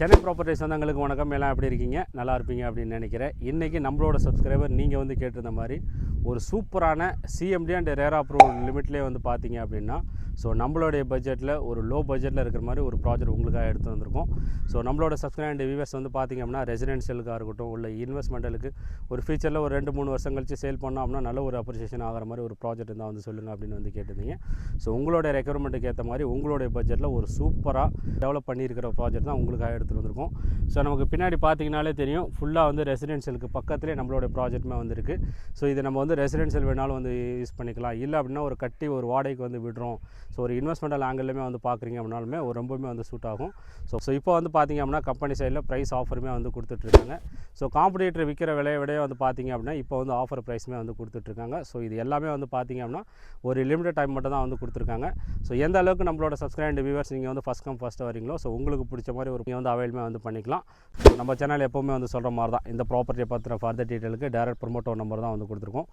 Chennai property சொந்தங்களுக்கு வணக்கம். எல்லாம் எப்படி இருக்கீங்க? நல்லா இருப்பீங்க அப்படின்னு நினைக்கிறேன். இன்றைக்கி நம்மளோட சப்ஸ்கிரைபர் நீங்கள் வந்து கேட்டிருந்த மாதிரி ஒரு சூப்பரான சிஎம்டி அண்ட் ரேர் அப்ரூவல் லிமிட்லேயே வந்து பார்த்தீங்க அப்படின்னா நம்மளுடைய பட்ஜெட்டில் ஒரு லோ பட்ஜெட்டில் இருக்கிற மாதிரி ஒரு ப்ராஜெக்ட் உங்களுக்காக எடுத்து வந்திருக்கோம். நம்மளோட சப்ஸ்கிரைப் அண்ட் வியூவர்ஸ் வந்து பார்த்திங்க அப்படின்னா ரெசிடென்ஷியலுக்காக இருக்கட்டும், உள்ள இன்வெஸ்ட்மெண்ட்டுக்கு ஒரு ஃபியூச்சரில் ஒரு 2-3 வருஷம் கழிச்சு சேல் பண்ணோம் அப்படின்னா நல்ல ஒரு அப்ரிசியேஷன் ஆகிற மாதிரி ஒரு ப்ராஜெக்ட் இருந்தால் வந்து சொல்லுங்கள் அப்படின்னு வந்து கேட்டிருந்தீங்க. உங்களுடைய ரெக்யர்மெண்ட்டுக்கு ஏற்ற மாதிரி உங்களுடைய பட்ஜெட்டில் ஒரு சூப்பராக டெவலப் பண்ணியிருக்கிற ப்ராஜெக்ட் தான் உங்களுக்காக எடுத்துகிட்டு வந்திருக்கோம். நமக்கு பின்னாடி பார்த்தீங்கனாலே தெரியும், ஃபுல்லாக வந்து ரெசிடென்ஷியலுக்கு பக்கத்துலேயே நம்மளோட ப்ராஜெக்ட்டுமே வந்துருக்கு. இது நம்ம வந்து ரெசிடென்ஷியல் வேணாலும் வந்து யூஸ் பண்ணிக்கலாம். இல்லை அப்படின்னா ஒரு கட்டி ஒரு வாடகைக்கு வந்து விடுறோம், ஒரு இன்வெஸ்ட்மெண்டல் ஆங்கிள்லையுமே வந்து பார்க்குறீங்க அப்படின்னாலுமே ரொம்பவுமே வந்து சூட் ஆகும். இப்போ வந்து பார்த்திங்க அப்படின்னா கம்பெனி சைடில் ப்ரைஸ் ஆஃபருமே வந்து கொடுத்துட்ருக்காங்க. காம்படிட்டர் விற்கிற விலையை வந்து பார்த்திங்க அப்படின்னா இப்போ வந்து ஆஃபர் ப்ரைஸுமே வந்து கொடுத்துட்ருக்காங்க. இது எல்லாமே வந்து பார்த்திங்க அப்படின்னா ஒரு லிமிடெட் டைம் மட்டும் தான் வந்து கொடுத்துருக்காங்க. எந்த அளவுக்கு நம்மளோட சப்ஸ்கிரைப் அண்ட் வியூவர்ஸ் நீங்கள் வந்து ஃபஸ்ட் கம் ஃபஸ்ட்டு வரீங்களோ உங்களுக்கு பிடிச்ச மாதிரி ஒரு நீங்கள் வந்து அவைலுமே வந்து பண்ணிக்கலாம். நம்ம சேனல் எப்போவுமே வந்து சொல்கிற மாதிரி தான், இந்த ப்ராப்பர்ட்டியை பற்றின ஃபர்தர் டீட்டெயிலுக்கு டேரக்ட் ப்ரொமோட்டர் நம்பர் தான் வந்து கொடுத்துருக்கோம்.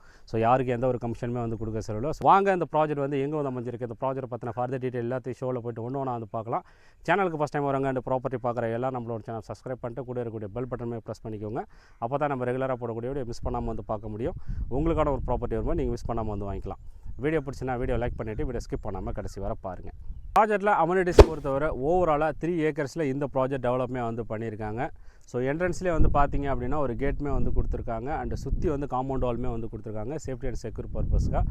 யாருக்கு எந்த ஒரு கமிஷனுமே வந்து கொடுக்க செலவில். வாங்க இந்த ப்ராஜெக்ட் வந்து எங்கே வந்து அமைஞ்சிருக்கு, இந்த ப்ராஜெக்ட் பற்றின ஃபர்தர் டீட்டெயில் எல்லாத்தையும் ஷோவில் போய்ட்டு ஒன்று வந்து பார்க்கலாம். சேனலுக்கு ஃபஸ்ட் டைம் வரங்க அந்த ப்ராப்பர்ட்டி பார்க்குற எல்லாம் நம்மளோட சேனல் சப்ஸ்கிரைப் பண்ணிட்டு கூட இருக்கக்கூடிய பெல் பட்டனை ப்ரெஸ் பண்ணிக்கோங்க. அப்போ தான் நம்ம ரெகுலராக போடக்கூடிய மிஸ் பண்ணாமல் வந்து பார்க்க முடியும். உங்களுக்கான ஒரு ப்ராப்பர்ட்டி வரும்போது நீங்கள் மிஸ் பண்ணாமல் வந்து வாங்கிக்கலாம். வீடியோ பிடிச்சினா வீடியோ லைக் பண்ணிவிட்டு வீடியோ ஸ்கிப் பண்ணாமல் கடைசி வர பாருங்கள். ப்ராஜெக்ட்டில் அமெனிட்டிஸ் பொறுத்தவரை ஓவராலாக 3 ஏக்கர்ஸில் இந்த ப்ராஜெக்ட் டெவலப்மே வந்து பண்ணியிருக்காங்க. என்ட்ரன்ஸ்லேயே வந்து பார்த்திங்க அப்படின்னா ஒரு கேட்டுமே வந்து கொடுத்துருக்காங்க. அண்ட் சுற்றி வந்து காம்பவுண்ட் வால்மே வந்து கொடுத்துருக்காங்க சேஃப்டி அண்ட் செக்யூர் பர்பஸ்க்காக.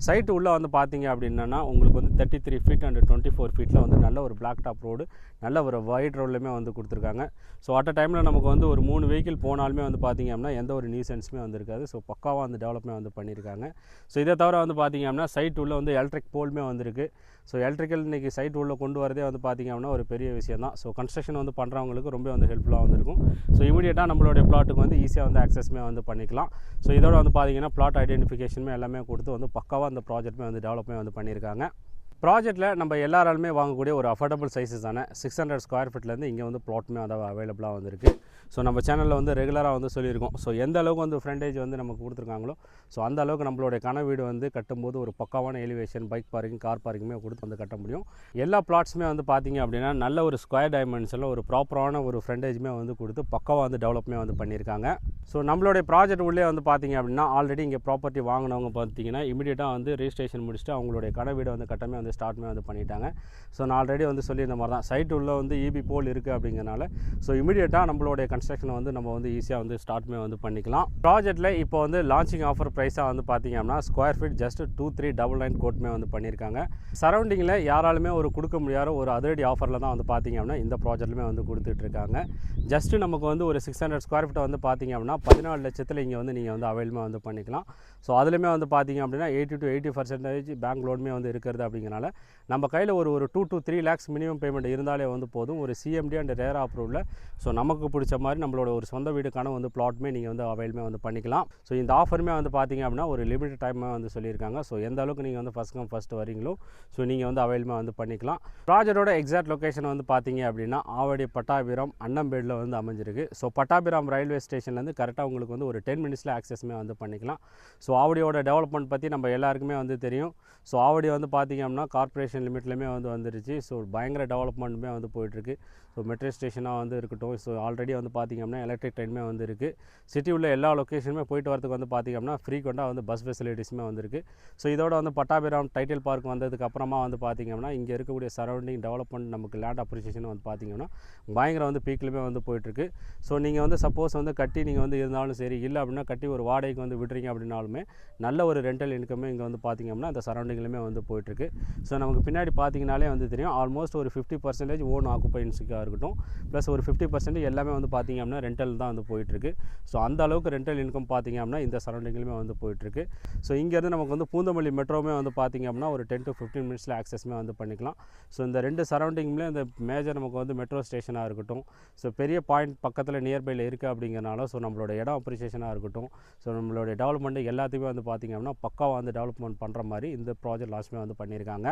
சைட்டு உள்ளே வந்து பார்த்திங்க அப்படின்னா உங்களுக்கு வந்து 33 ஃபீட் அண்ட் 24 ஃபீட்டில் வந்து நல்ல ஒரு பிளாக் டாப் ரோடு, நல்ல ஒரு வைட் ரோட்லையுமே வந்து கொடுத்துருக்காங்க. அட் டைமில் நமக்கு வந்து ஒரு 3 வெஹிக்கிள் போனாலுமே வந்து பார்த்திங்க அப்படின்னா எந்த ஒரு நியூசன்ஸுமே வந்து இருக்காது. பக்காவாக வந்து டெவலப்மே வந்து பண்ணியிருக்காங்க. இதை தவிர வந்து பார்த்திங்க அப்படின்னா சைட் உள்ள வந்து எலக்ட்ரிக் போலுமே வந்துருக்கு. எலக்ட்ரிக்கல் இன்றைக்கி சைட் உள்ள கொண்டு வரதே வந்து பார்த்திங்க அப்படின்னா ஒரு பெரிய விஷயம் தான். கன்ஸ்ட்ரக்ஷன் வந்து பண்ணுறவங்களுக்கு ரொம்ப வந்து ஹெல்ப்ஃபுல்லாக வந்துருக்கும். இமீடியட்டாக நம்மளுடைய பிளாட்டுக்கு வந்து ஈஸியாக வந்து ஆக்சஸ்மே வந்து பண்ணிக்கலாம். இதோட வந்து பார்த்திங்கன்னா பிளாட் ஐடென்டிஃபிகேஷனுமே எல்லாமே கொடுத்து வந்து பக்காவாக அந்த ப்ராஜெக்ட்மே வந்து டெவலப்மே வந்து பண்ணியிருக்காங்க. ப்ராஜெக்ட்டில் நம்ம எல்லாராலுமே வாங்கக்கூடிய ஒரு அஃபோர்டபுள் சைஸஸான 600 ஸ்கொயர் ஃபீட்லேருந்து இங்கே வந்து ப்ளாட்டுமே அதாவது அவைலபிளாக வந்துருக்கு. நம்ம சேனலில் வந்து ரெகுலராக வந்து சொல்லியிருக்கோம். எந்த அளவுக்கு வந்து ஃப்ரண்டேஜ் வந்து நமக்கு கொடுத்துருக்காங்களோ அந்த அளவுக்கு நம்மளுடைய கனவு வீடு வந்து கட்டும்போது ஒரு பக்காவான எலிவேஷன், பைக் பார்க்கிங், கார் பார்க்கிங்குமே கொடுத்து வந்து கட்ட முடியும். எல்லா பிளாட்ஸுமே வந்து பார்த்திங்க அப்படின்னா நல்ல ஒரு ஸ்கொயர் டைமென்ஷனில் ஒரு ப்ராப்பரான ஒரு ஃப்ரண்டேஜுமே வந்து கொடுத்து பக்காவாக வந்து டெவலப்மே வந்து பண்ணியிருக்காங்க. நம்மளுடைய ப்ராஜெக்ட் உள்ளே வந்து பார்த்திங்க அப்படின்னா ஆல்ரெடி இங்கே ப்ராப்பர்ட்டி வாங்கினவங்க பார்த்திங்கன்னா இமீடியட்டாக வந்து ரெஜிஸ்ட்ரேஷன் முடிச்சுட்டு அவங்களுடைய கடை வீடு வந்து கட்டமே வந்து ஸ்டார்ட்மே வந்து பண்ணிட்டாங்க. நான் ஆல்ரெடி வந்து சொல்லியிருந்த மாதிரி தான் சைட் உள்ள வந்து இபி போல் இருக்குது அப்படிங்கிறனால இமீடியட்டாக நம்மளுடைய கன்ஸ்ட்ரக்ஷனை வந்து நம்ம வந்து ஈஸியாக வந்து ஸ்டார்ட்மே வந்து பண்ணிக்கலாம். ப்ராஜெக்ட்டில் இப்போ வந்து லான்ச்சிங் ஆஃபர் ப்ரைஸாக வந்து பார்த்திங்க அப்படின்னா ஸ்கொயர் ஃபீட் ஜஸ்ட் 2399 கோட்மே வந்து பண்ணியிருக்காங்க. சரௌண்டிங்கில் யாராலுமே ஒரு கொடுக்க முடியாத ஒரு அதிரடி ஆஃபரில் தான் வந்து பார்த்திங்க அப்படின்னா இந்த ப்ராஜெக்ட்லுமே வந்து கொடுத்துட்ருக்காங்க. ஜஸ்ட்டு நமக்கு வந்து ஒரு 600 ஸ்கொயர் ஃபீட்டை வந்து பார்த்திங்க அப்படின்னா 14 லட்சத்தில் இங்கே வந்து நீங்கள் வந்து அவைலமே வந்து பண்ணிக்கலாம். அதுலேயுமே வந்து பார்த்திங்க அப்படின்னா 80 to 80% பேங்க் லோனுமே வந்து இருக்கிறது அப்படிங்கிறனால நம்ம கையில் ஒரு 2 to 3 lakhs மினிமம் பேமெண்ட் இருந்தாலே வந்து போதும். ஒரு சிஎம்டி அண்ட் ரேர் அப்ரூவில் நமக்கு பிடிச்ச மாதிரி நம்மளோட ஒரு சொந்த வீடுக்கான வந்து பிளாட்மே நீங்கள் வந்து அவைலமே வந்து பண்ணிக்கலாம். இந்த ஆஃபருமே வந்து பார்த்திங்க அப்படின்னா ஒரு லிமிட்டட் டைமே வந்து சொல்லியிருக்காங்க. எந்த அளவுக்கு நீங்கள் வந்து ஃபஸ்ட் கம் ஃபஸ்ட்டு வரீங்களோ நீங்கள் வந்து அவைலமே வந்து பண்ணிக்கலாம். ப்ராஜெக்டோட எக்ஸாக்ட் லொக்கேஷன் வந்து பார்த்திங்க அப்படின்னா ஆவடி பட்டாபிராம் அன்னம்பேடில் வந்து அமைஞ்சிருக்கு. பட்டாபிராம் ரயில்வே ஸ்டேஷன்லேருந்து கரெக்டாக உங்களுக்கு வந்து ஒரு 10 மினிட்ஸில் ஆக்சஸ்மே வந்து பண்ணிக்கலாம். ஆவடியோட டெவலப்மெண்ட் பற்றி நம்ம எல்லாருக்குமே வந்து தெரியும். ஆவடி வந்து பார்த்திங்க அப்படின்னா கார்ப்பரேஷன் லிமிட்லேயுமே வந்து வந்துருச்சு. பயங்கர டெவலப்மெண்ட்டுமே வந்து போயிட்டுருக்கு. மெட்ரோ ஸ்டேஷனாக வந்து இருக்கட்டும், ஆல்ரெடி வந்து பார்த்திங்க அப்படின்னா எலக்ட்ரிக் ட்ரெயினுமே வந்து இருக்குது. சிட்டி உள்ள எல்லா லொக்கேஷனுமே போயிட்டு வரதுக்கு வந்து பார்த்திங்க அப்படின்னா ஃப்ரீக்வெண்ட்டாக வந்து பஸ் ஃபெசிலிட்டிஸுமே வந்துருக்கு. இதோட வந்து பட்டாபிராம் டைட்டில் பார்க் வந்ததுக்கு அப்புறமா வந்து பார்த்திங்க அப்படின்னா இங்கே இருக்கக்கூடிய சரௌண்டிங் டெவலப்மெண்ட் நமக்கு லேண்ட் அப்ரிசியேஷன் வந்து பார்த்திங்கன்னா பயங்கர வந்து பீக்லையுமே வந்து போயிட்டுருக்கு. நீங்கள் வந்து சப்போஸ் வந்து கட்டி நீங்கள் வந்து இருந்தாலும் சரி, இல்லை அப்படின்னா கட்டி ஒரு வாடகைக்கு வந்து விடுறீங்க அப்படின்னாலுமே நல்ல ஒரு ரெண்டல் இன்கமே இங்கே வந்து பார்த்திங்க அப்படின்னா அந்த சரௌண்டிங்லையுமே வந்து போயிட்டுருக்கு. நமக்கு பின்னாடி பார்த்திங்கனாலே வந்து தெரியும் ஆல்மோஸ்ட் ஒரு 50% ஓன் ஆக்குபைன்ஸுக்காக இருக்கட்டும், ப்ளஸ் ஒரு 50% எல்லாமே வந்து பார்த்திங்க அப்படின்னா ரெண்டல் தான் வந்து போயிட்டுருக்கு. அந்த அளவுக்கு ரெண்டல் இன்கம் பார்த்திங்க அப்படின்னா இந்த சரௌண்டிங்லையுமே வந்து போயிட்டுருக்கு. இங்கேருந்து நமக்கு வந்து பூந்தமல்லி மெட்ரோமே வந்து பார்த்திங்க அப்படின்னா ஒரு 10 to 15 மினிட்ஸில் ஆக்சஸ்மே வந்து பண்ணிக்கலாம். இந்த 2 சரௌண்டிங்குமே இந்த மேஜர் நமக்கு வந்து மெட்ரோ ஸ்டேஷனாக இருக்கட்டும், பெரிய பாயிண்ட் பக்கத்தில் நியர்பையில் இருக்குது அப்படிங்கிறனால நம்மளோட இடம் அப்ரிசியேஷனாக இருக்கட்டும், நம்மளோட டெவலப்மெண்ட் எல்லாத்தையுமே வந்து பார்த்திங்க அப்படின்னா பக்காவாக வந்து டெவலப்மெண்ட் பண்ணுற மாதிரி இந்த ப்ராஜெக்ட் லாஸ்ட்டுமே வந்து பண்ணியிருக்காங்க.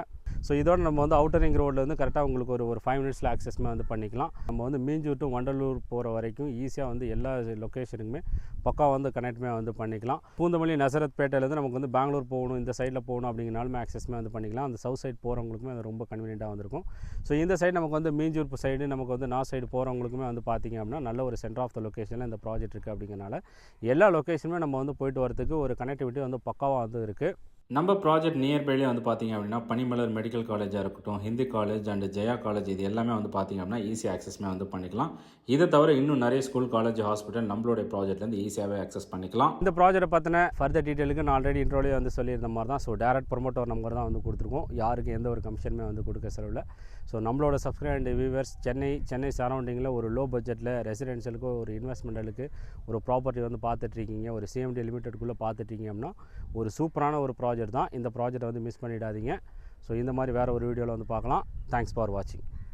இதோட நம்ம வந்து அவுட்டர் ரிங் ரோடில் வந்து கரெக்டாக உங்களுக்கு ஒரு 5 மினிட்ஸில் ஆக்சஸ்மே வந்து பண்ணிக்கலாம். நம்ம வந்து மீஞ்சூர் டு வண்டலூர் போகிற வரைக்கும் ஈஸியாக வந்து எல்லா லொக்கேஷனுக்குமே பக்கா வந்து கனெக்ட்மே வந்து பண்ணிக்கலாம். பூந்தமல்லி நசரத்பேட்டையிலேருந்து நமக்கு வந்து பெங்களூர் போகணும், இந்த சைடில் போகணும் அப்படிங்கனாலும் ஆக்சஸ்மே வந்து பண்ணிக்கலாம். அந்த சவுத் சைடு போகிறவங்களுக்குமே அது ரொம்ப கன்வீனியண்ட்டாக வந்திருக்கும். ஸோ இந்த சைடு நமக்கு வந்து மீஞ்சூர் சைடு, நமக்கு வந்து நார்த் சைடு போகிறவங்களுக்குமே வந்து பார்த்திங்க அப்படின்னா நல்ல ஒரு சென்டர் ஆஃப் த லொக்கேஷனில் இந்த ப்ராஜெக்ட் இருக்குது. அப்படிங்கிறனால எல்லா லொக்கேஷனுமே நம்ம வந்து போயிட்டு வரதுக்கு ஒரு கனெக்டிவிட்டி வந்து பக்காவாக வந்து இருக்குது. நம்ம ப்ராஜெக்ட் நியர்பைலேயே வந்து பார்த்திங்க அப்படின்னா பனிமலர் மெடிக்கல் காலேஜாக இருக்கட்டும், Hindi college and Jaya college, இது எல்லாமே வந்து பார்த்திங்க அப்படின்னா ஈஸி ஆக்சஸ்மே வந்து பண்ணிக்கலாம். இதை தவிர இன்னும் நிறைய ஸ்கூல், காலேஜ், ஹாஸ்பிட்டல் நம்மளுடைய ப்ராஜெக்ட்லேருந்து ஈஸியாகவே ஆக்சஸ் பண்ணிக்கலாம். இந்த ப்ராஜெக்ட்டை பற்றின ஃபர்தர் டீட்டெயிலுக்கு நான் ஆல்ரெடி இன்ட்ரோலே வந்து சொல்லியிருந்த மாதிரி தான். ஸோ டேரக்ட் ப்ரொமோட்டர் நம்பர் தான் வந்து கொடுத்துருக்கோம். யாருக்கு எந்த ஒரு கமிஷனுமே வந்து கொடுக்க செலவில். ஸோ நம்மளோட சப்ஸ்கிரைபர் அண்ட் வியூவர்ஸ் சென்னை சரௌண்டிங்கில் ஒரு லோ பட்ஜெட்டில் ரெசிடென்ஷியலுக்கு, ஒரு இன்வெஸ்ட்மெண்ட்டுக்கு ஒரு ப்ராப்பர்ட்டி வந்து பார்த்துட்ருக்கீங்க, ஒரு CMD லிமிட்டெட்குள்ளே பார்த்துட்ருக்கீங்க அப்படின்னா ஒரு சூப்பரான ஒரு ப்ராஜெக்ட் தான். இந்த ப்ராஜெக்ட்டை வந்து மிஸ் பண்ணிடாதீங்க. ஸோ இந்த மாதிரி வேறு ஒரு வீடியோவில் வந்து பார்க்கலாம். தேங்க்ஸ் ஃபார் வாட்சிங்.